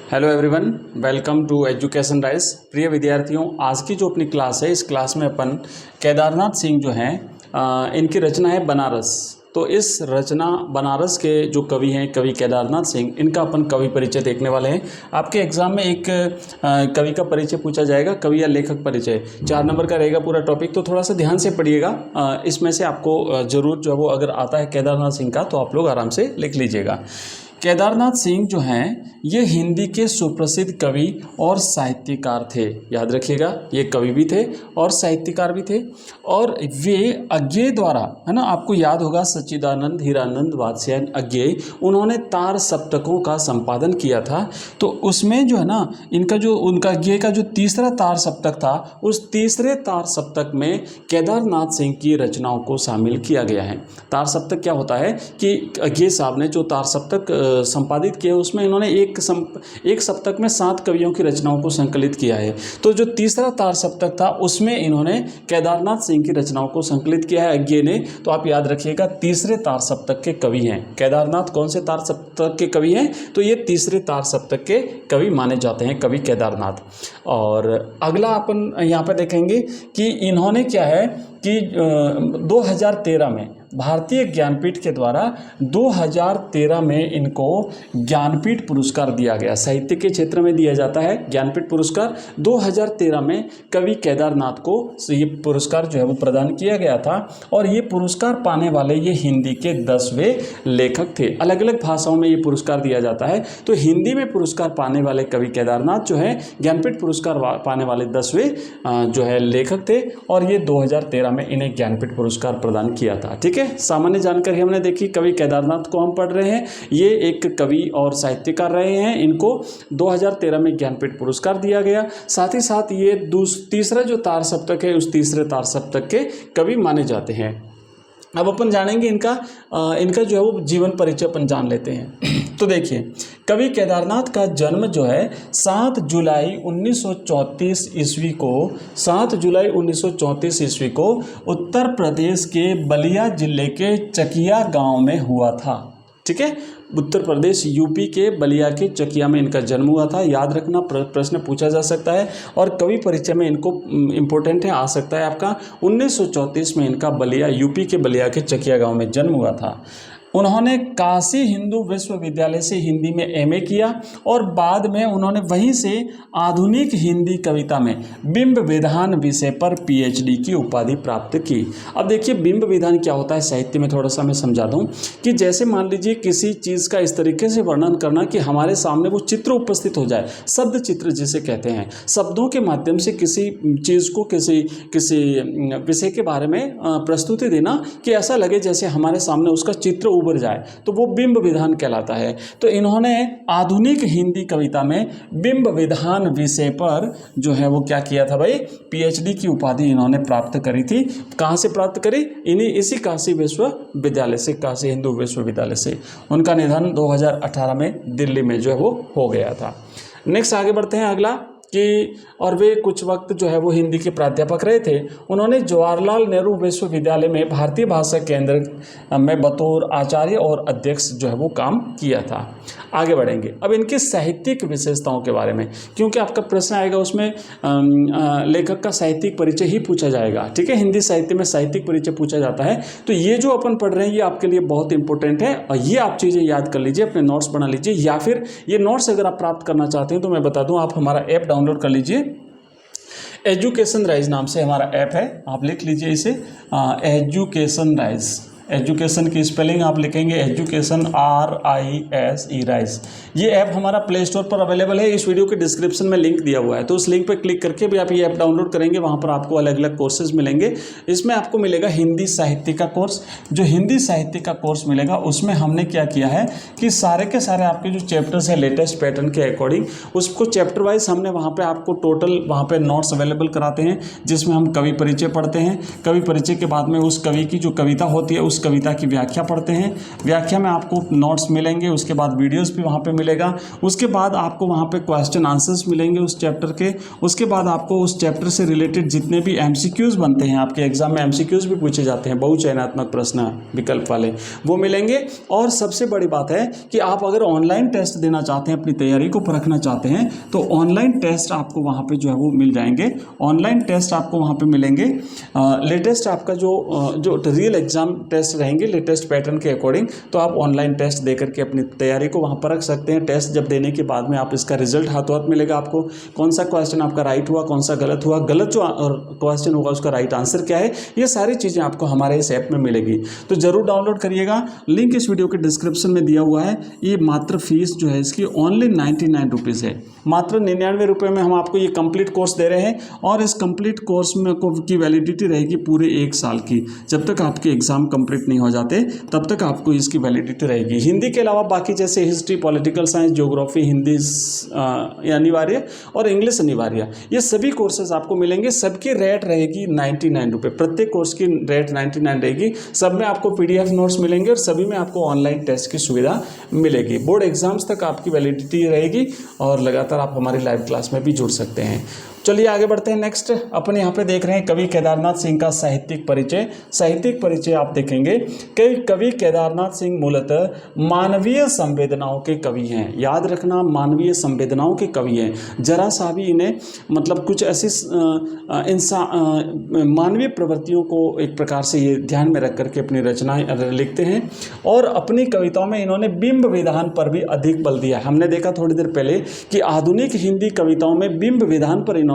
Hello everyone, welcome to education rise. प्रिय विद्यार्थियों, आज की जो अपनी क्लास है, इस क्लास में अपन केदारनाथ सिंह जो हैं इनकी रचना है बनारस। तो इस रचना बनारस के जो कवि हैं, कवि केदारनाथ सिंह, इनका अपन कवि परिचय देखने वाले हैं। आपके एग्जाम में एक कवि का परिचय पूछा जाएगा, कवि या लेखक परिचय। 4 नंबर का रहेगा पूरा टॉपिक, तो थोड़ा सा ध्यान से पढ़िएगा। इसमें से आपको जरूर जो है वो अगर आता है केदारनाथ सिंह का, तो आप लोग आराम से लिख लीजिएगा। केदारनाथ सिंह जो हैं ये हिंदी के सुप्रसिद्ध कवि और साहित्यकार थे। याद रखिएगा, ये कवि भी थे और साहित्यकार भी थे। और वे अज्ञेय द्वारा, है ना, आपको याद होगा सच्चिदानंद हीरानंद वात्स्यायन अज्ञेय, उन्होंने तार सप्तकों का संपादन किया था। तो उसमें जो है ना, उनका अज्ञेय का जो तीसरा तार सप्तक था, उस तीसरे तार सप्तक में केदारनाथ सिंह की रचनाओं को शामिल किया गया है। तार सप्तक क्या होता है कि अज्ञेय साहब ने जो तार सप्तक संपादित किया, उसमें इन्होंने एक सप्तक में 7 कवियों की रचनाओं को संकलित किया है। तो जो तीसरा तार सप्तक था, उसमें इन्होंने केदारनाथ सिंह की रचनाओं को संकलित किया है अज्ञेय ने। तो आप याद रखिएगा, तीसरे तार सप्तक के कवि हैं केदारनाथ। कौन से तार सप्तक के कवि हैं? तो ये तीसरे तार सप्तक के कवि माने जाते हैं, कवि केदारनाथ। और अगला अपन यहाँ पर देखेंगे कि इन्होंने क्या है कि 2013 में भारतीय ज्ञानपीठ के द्वारा 2013 में इनको ज्ञानपीठ पुरस्कार दिया गया। साहित्य के क्षेत्र में दिया जाता है ज्ञानपीठ पुरस्कार। 2013 में कवि केदारनाथ को ये पुरस्कार जो है वो प्रदान किया गया था। और ये पुरस्कार पाने वाले ये हिंदी के 10वें लेखक थे। अलग अलग भाषाओं में ये पुरस्कार दिया जाता है। तो हिंदी में पुरस्कार पाने वाले कवि केदारनाथ जो है ज्ञानपीठ पुरस्कार पाने वाले 10वें जो है लेखक थे। और ये 2013 में इन्हें ज्ञानपीठ पुरस्कार प्रदान किया था। ठीक है, सामान्य जानकारी हमने देखी। कवि केदारनाथ को हम पढ़ रहे हैं, ये एक कवि और साहित्यकार रहे हैं। इनको 2013 में ज्ञानपीठ पुरस्कार दिया गया। साथ ही साथ ये तीसरा जो तार सप्तक है, उस तीसरे तार सप्तक के कवि माने जाते हैं। अब अपन जानेंगे इनका जो है वो जीवन परिचय अपन जान लेते हैं। तो देखिए, कवि केदारनाथ का जन्म जो है 7 जुलाई 1934 ईस्वी को 7 जुलाई 1934 ईस्वी को उत्तर प्रदेश के बलिया जिले के चकिया गांव में हुआ था। ठीक है, उत्तर प्रदेश यूपी के बलिया के चकिया में इनका जन्म हुआ था। याद रखना, प्रश्न पूछा जा सकता है। और कवि परिचय में इनको इम्पोर्टेंट है, आ सकता है आपका। 1934 में इनका बलिया, यूपी के बलिया के चकिया गांव में जन्म हुआ था। उन्होंने काशी हिंदू विश्वविद्यालय से हिंदी में एमए किया और बाद में उन्होंने वहीं से आधुनिक हिंदी कविता में बिंब विधान विषय पर पीएचडी की उपाधि प्राप्त की। अब देखिए, बिंब विधान क्या होता है साहित्य में, थोड़ा सा मैं समझा दूं कि जैसे मान लीजिए किसी चीज़ का इस तरीके से वर्णन करना कि हमारे सामने वो चित्र उपस्थित हो जाए, शब्द चित्र जिसे कहते हैं। शब्दों के माध्यम से किसी चीज़ को, किसी विषय के बारे में प्रस्तुति देना कि ऐसा लगे जैसे हमारे सामने उसका चित्र उभर जाए, तो वो बिंब विधान कहलाता है। तो इन्होंने आधुनिक हिंदी कविता में बिंब विधान विषय पर जो है वो क्या किया था भाई, पीएचडी की उपाधि इन्होंने प्राप्त करी थी। कहाँ से प्राप्त करी? इसी काशी विश्वविद्यालय से, काशी हिंदू विश्वविद्यालय से। उनका निधन 2018 में दिल्ली में जो है वो हो गया था। नेक्स्ट आगे बढ़ते हैं। अगला कि और वे कुछ वक्त जो है वो हिंदी के प्राध्यापक रहे थे। उन्होंने जवाहरलाल नेहरू विश्वविद्यालय में भारतीय भाषा केंद्र में बतौर आचार्य और अध्यक्ष जो है वो काम किया था। आगे बढ़ेंगे अब इनकी साहित्यिक विशेषताओं के बारे में, क्योंकि आपका प्रश्न आएगा उसमें लेखक का साहित्यिक परिचय ही पूछा जाएगा। ठीक है, हिंदी साहित्य में साहित्यिक परिचय पूछा जाता है। तो ये जो अपन पढ़ रहे हैं ये आपके लिए बहुत इंपॉर्टेंट है और ये आप चीज़ें याद कर लीजिए, अपने नोट्स बना लीजिए। या फिर ये नोट्स अगर आप प्राप्त करना चाहते हैं तो मैं बता दूं, आप हमारा ऐप डाउनलोड कर लीजिए। एजुकेशन राइज नाम से हमारा ऐप है, आप लिख लीजिए इसे, एजुकेशन राइज। एजुकेशन की स्पेलिंग आप लिखेंगे एजुकेशन RISE राइज। ये ऐप हमारा प्ले स्टोर पर अवेलेबल है। इस वीडियो के डिस्क्रिप्शन में लिंक दिया हुआ है, तो उस लिंक पर क्लिक करके भी आप ये ऐप डाउनलोड करेंगे। वहाँ पर आपको अलग अलग कोर्सेज मिलेंगे। इसमें आपको मिलेगा हिंदी साहित्य का कोर्स। जो हिंदी साहित्य का कोर्स मिलेगा उसमें हमने क्या किया है कि सारे के सारे आपके जो चैप्टर्स हैं लेटेस्ट पैटर्न के अकॉर्डिंग, उसको चैप्टर वाइज हमने वहाँ पर आपको टोटल वहाँ पर नोट्स अवेलेबल कराते हैं, जिसमें हम कवि परिचय पढ़ते हैं। कवि परिचय के बाद में उस कवि की जो कविता होती है उस कविता की व्याख्या पढ़ते हैं। व्याख्या में आपको नोट्स मिलेंगे, उसके बाद वीडियोस भी वहाँ पे मिलेगा, उसके बाद आपको वहाँ पे क्वेश्चन आंसर्स मिलेंगे उस चैप्टर के, उसके बाद आपको उस चैप्टर से रिलेटेड जितने भी एमसीक्यूज़ बनते हैं, आपके एग्जाम में एमसीक्यूज़ भी पूछे जाते हैं, बहुचयनात्मक प्रश्न विकल्प वाले, वो मिलेंगे। और सबसे बड़ी बात है कि आप अगर ऑनलाइन टेस्ट देना चाहते हैं, अपनी तैयारी को परखना चाहते हैं, तो ऑनलाइन टेस्ट आपको वहाँ पे जो है वो मिल जाएंगे। ऑनलाइन टेस्ट आपको वहाँ पे मिलेंगे। लेटेस्ट आपका जो रियल एग्जाम टेस्ट रहेंगे लेटेस्ट पैटर्न के अकॉर्डिंग, तो आप ऑनलाइन टेस्ट दे करके अपनी तैयारी को वहाँ परख सकते हैं। टेस्ट जब देने के बाद में आप इसका रिजल्ट हाथों हाथ मिलेगा आपको, कौन सा क्वेश्चन आपका राइट हुआ, कौन सा गलत हुआ, गलत जो क्वेश्चन होगा उसका राइट आंसर क्या है, ये सारी चीज़ें आपको हमारे इस ऐप में मिलेगी। तो जरूर डाउनलोड करिएगा, लिंक इस वीडियो के डिस्क्रिप्शन में दिया हुआ है। ये मात्र फीस जो है इसकी ओनली 99 रुपीज़ है। मात्र 99 रुपये में हम आपको ये कंप्लीट कोर्स दे रहे हैं, और इस कंप्लीट कोर्स में की वैलिडिटी रहेगी पूरे 1 साल की। जब तक आपके एग्जाम कंप्लीट नहीं हो जाते तब तक आपको इसकी वैलिडिटी रहेगी। हिंदी के अलावा बाकी जैसे history, political science, geography, Hindi अनिवार्य और इंग्लिश अनिवार्य, ये सभी कोर्सेज आपको मिलेंगे। सबकी रेट रहेगी 99 रुपये, प्रत्येक कोर्स की रेट 99 रहेगी। सब में आपको PDF नोट्स मिलेंगे और सभी में आपको ऑनलाइन टेस्ट की सुविधा मिलेगी। बोर्ड एग्जाम्स तक आपकी वैलिडिटी रहेगी और लगातार आप हमारी लाइव क्लास में भी जुड़ सकते हैं। चलिए आगे बढ़ते हैं। नेक्स्ट अपने यहाँ पे देख रहे हैं कवि केदारनाथ सिंह का साहित्यिक परिचय। साहित्यिक परिचय आप देखेंगे कि कवि केदारनाथ सिंह मूलतः मानवीय संवेदनाओं के कवि हैं। याद रखना, मानवीय संवेदनाओं के कवि हैं। जरा सा भी इन्हें मतलब कुछ ऐसी मानवीय प्रवृत्तियों को एक प्रकार से ये ध्यान में रख करके अपनी रचनाएं लिखते हैं, और अपनी कविताओं में इन्होंने बिंब विधान पर भी अधिक बल दिया। हमने देखा थोड़ी देर पहले कि आधुनिक हिंदी कविताओं में बिंब विधान पर इन्होंने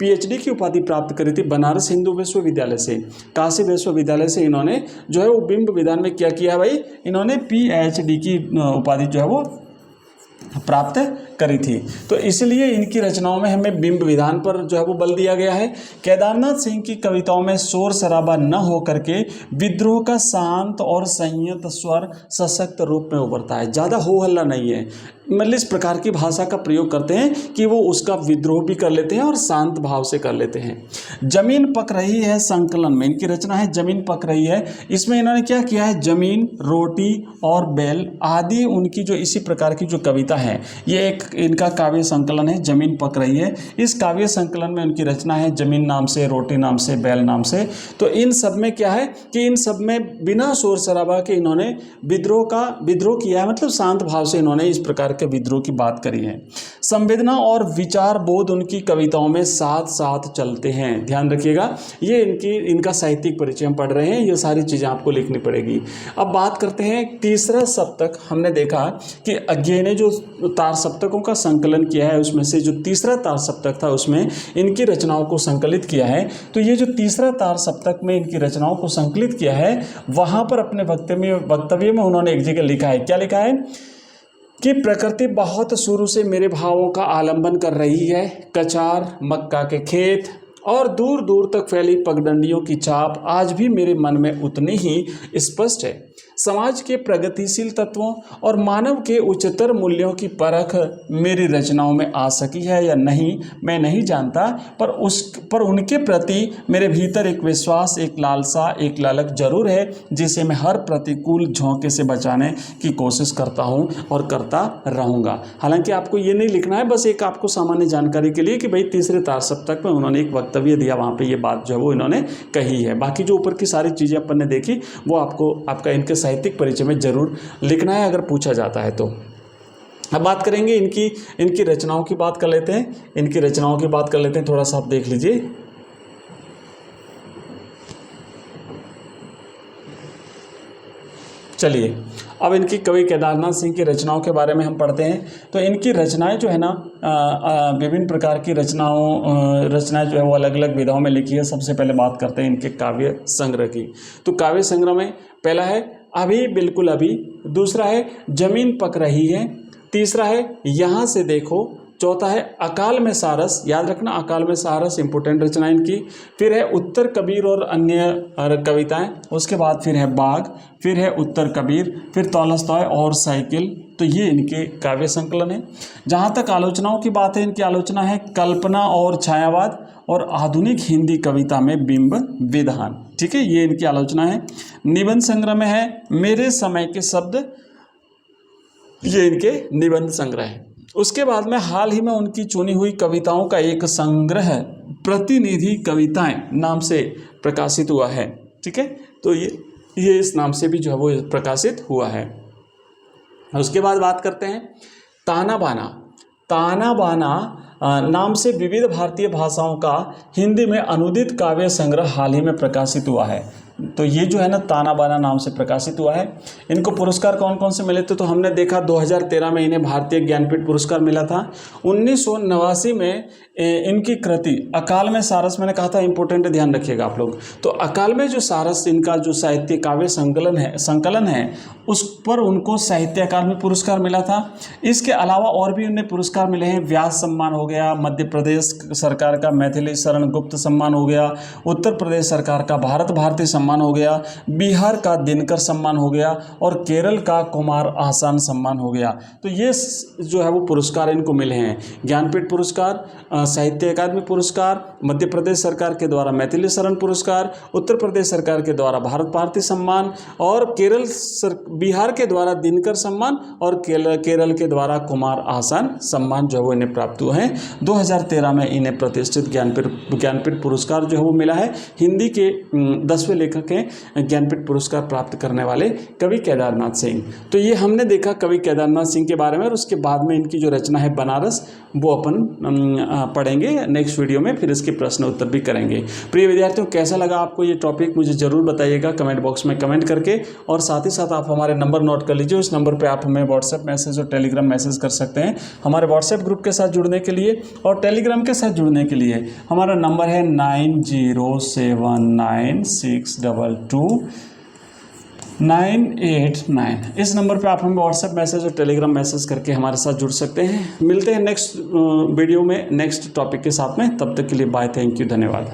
PhD की उपाधि प्राप्त करी थी बनारस हिंदू विश्वविद्यालय से, काशी विश्वविद्यालय से इन्होंने जो है वो बिंब विधान में क्या किया भाई, इन्होंने PhD की उपाधि जो है वो प्राप्त करी थी। तो इसलिए इनकी रचनाओं में हमें बिंब विधान पर जो है वो बल दिया गया है। केदारनाथ सिंह की कविताओं में शोर शराबा न हो करके विद्रोह का शांत और संयत स्वर सशक्त रूप में उभरता है। ज़्यादा हो हल्ला नहीं है, मतलब इस प्रकार की भाषा का प्रयोग करते हैं कि वो उसका विद्रोह भी कर लेते हैं और शांत भाव से कर लेते हैं। जमीन पक रही है संकलन में इनकी रचना है जमीन पक रही है। इसमें इन्होंने क्या किया है, जमीन, रोटी और बैल आदि उनकी जो इसी प्रकार की जो कविता है, ये एक इनका काव्य संकलन है जमीन पक रही है। इस काव्य संकलन में उनकी रचना है जमीन नाम से, रोटी नाम से, बैल नाम से। तो इन सब में क्या है कि इन सब में बिना शोर शराबा के इन्होंने विद्रोह किया है, मतलब शांत भाव से इन्होंने इस प्रकार के विद्रोह की बात करी है। संवेदना और विचार बोध उनकी कविताओं में साथ साथ चलते हैं। ध्यान रखिएगा, ये इनका साहित्यिक परिचय हम पढ़ रहे हैं, ये सारी चीज़ें आपको लिखनी पड़ेगी। अब बात करते हैं तीसरा सप्तक। हमने देखा कि अज्ञे ने जो तार सप्तकों का संकलन किया है उसमें से जो तीसरा तार सप्तक था उसमें इनकी रचनाओं को संकलित किया है। तो ये जो तीसरा तार सप्तक में इनकी रचनाओं को संकलित किया है, वहाँ पर अपने वक्तव्य में उन्होंने एक जगह लिखा है, क्या लिखा है कि प्रकृति बहुत शुरू से मेरे भावों का आलंबन कर रही है। कचार, मक्का के खेत और दूर दूर तक फैली पगडंडियों की छाप आज भी मेरे मन में उतनी ही स्पष्ट है। समाज के प्रगतिशील तत्वों और मानव के उच्चतर मूल्यों की परख मेरी रचनाओं में आ सकी है या नहीं मैं नहीं जानता, पर उनके प्रति मेरे भीतर एक विश्वास, एक लालसा, एक लालक जरूर है, जिसे मैं हर प्रतिकूल झोंके से बचाने की कोशिश करता हूँ और करता रहूँगा। हालांकि आपको ये नहीं लिखना है, बस एक आपको सामान्य जानकारी के लिए कि भाई तीसरे तार सप्तक में उन्होंने एक वक्तव्य दिया, वहाँ पे ये बात जो है वो इन्होंने कही है। बाकी जो ऊपर की सारी चीज़ें अपन ने देखी वो आपका इनके साहित्यिक परिचय में जरूर लिखना है अगर पूछा जाता है तो। अब बात करेंगे इनकी रचनाओं की बात कर लेते हैं। थोड़ा सा आप देख लीजिए। चलिए अब इनकी कवि केदारनाथ सिंह की रचनाओं के बारे में हम पढ़ते हैं। तो इनकी रचनाएं जो है ना विभिन्न प्रकार की रचनाएं जो है वो अलग अलग विधाओं में लिखी है। सबसे पहले बात करते हैं इनके काव्य संग्रह की। तो काव्य संग्रह में पहला है अभी बिल्कुल अभी, दूसरा है जमीन पक रही है, तीसरा है यहाँ से देखो, चौथा है अकाल में सारस, याद रखना अकाल में सारस इंपॉर्टेंट रचना इनकी। फिर है उत्तर कबीर और अन्य कविताएं, उसके बाद फिर है बाघ, फिर है उत्तर कबीर, फिर तॉलस्टॉय और साइकिल। तो ये इनके काव्य संकलन है। जहाँ तक आलोचनाओं की बात है, इनकी आलोचना है कल्पना और छायावाद और आधुनिक हिंदी कविता में बिंब विधान। ठीक है, ये इनकी आलोचना है। निबंध संग्रह में है मेरे समय के शब्द, ये इनके निबंध संग्रह है। उसके बाद में हाल ही में उनकी चुनी हुई कविताओं का एक संग्रह प्रतिनिधि कविताएं नाम से प्रकाशित हुआ है। ठीक है, तो ये इस नाम से भी जो है वो प्रकाशित हुआ है। उसके बाद बात करते हैं ताना बाना। ताना बाना नाम से विविध भारतीय भाषाओं का हिंदी में अनुदित काव्य संग्रह हाल ही में प्रकाशित हुआ है। तो ये जो है ना ताना बाना नाम से प्रकाशित हुआ है। इनको पुरस्कार कौन कौन से मिले थे, तो हमने देखा 2013 में इन्हें भारतीय ज्ञानपीठ पुरस्कार मिला था। 1989 में इनकी कृति अकाल में सारस, मैंने कहा था इंपॉर्टेंट, ध्यान रखिएगा आप लोग। तो अकाल में जो सारस इनका जो साहित्य काव्य संकलन है उस पर उनको साहित्य अकादमी पुरस्कार मिला था। इसके अलावा और भी उन्हें पुरस्कार मिले हैं। व्यास सम्मान हो गया, मध्य प्रदेश सरकार का मैथिली शरण गुप्त सम्मान हो गया, उत्तर प्रदेश सरकार का भारत भारती सम्मान हो गया, बिहार का दिनकर सम्मान हो गया और केरल का कुमार आसान सम्मान हो गया। तो ये जो है वो पुरस्कार इनको मिले हैं। ज्ञानपीठ पुरस्कार, साहित्य अकादमी पुरस्कार, मध्य प्रदेश सरकार के द्वारा मैथिली शरण पुरस्कार, उत्तर प्रदेश सरकार के द्वारा भारत भारती सम्मान और बिहार के द्वारा दिनकर सम्मान और केरल के द्वारा कुमार आसान सम्मान जो है वो इन्हें प्राप्त हुए हैं। 2013 में इन्हें प्रतिष्ठित ज्ञानपीठ पुरस्कार जो है वो मिला है। हिंदी के 10वें लेखक हैं ज्ञानपीठ पुरस्कार प्राप्त करने वाले कवि केदारनाथ सिंह। तो ये हमने देखा कवि केदारनाथ सिंह के बारे में, और उसके बाद में इनकी जो रचना है बनारस वो अपन पढ़ेंगे नेक्स्ट वीडियो में, फिर इसके प्रश्न उत्तर भी करेंगे। प्रिय विद्यार्थियों, कैसा लगा आपको ये टॉपिक मुझे ज़रूर बताइएगा कमेंट बॉक्स में कमेंट करके, और साथ ही साथ आप हमारे नंबर नोट कर लीजिए। उस नंबर पे आप हमें व्हाट्सएप मैसेज और टेलीग्राम मैसेज कर सकते हैं। हमारे व्हाट्सएप ग्रुप के साथ जुड़ने के लिए और टेलीग्राम के साथ जुड़ने के लिए हमारा नंबर है 9079622989। इस नंबर पे आप हमें व्हाट्सएप मैसेज और टेलीग्राम मैसेज करके हमारे साथ जुड़ सकते हैं। मिलते हैं नेक्स्ट वीडियो में नेक्स्ट टॉपिक के साथ में, तब तक के लिए बाय, थैंक यू, धन्यवाद।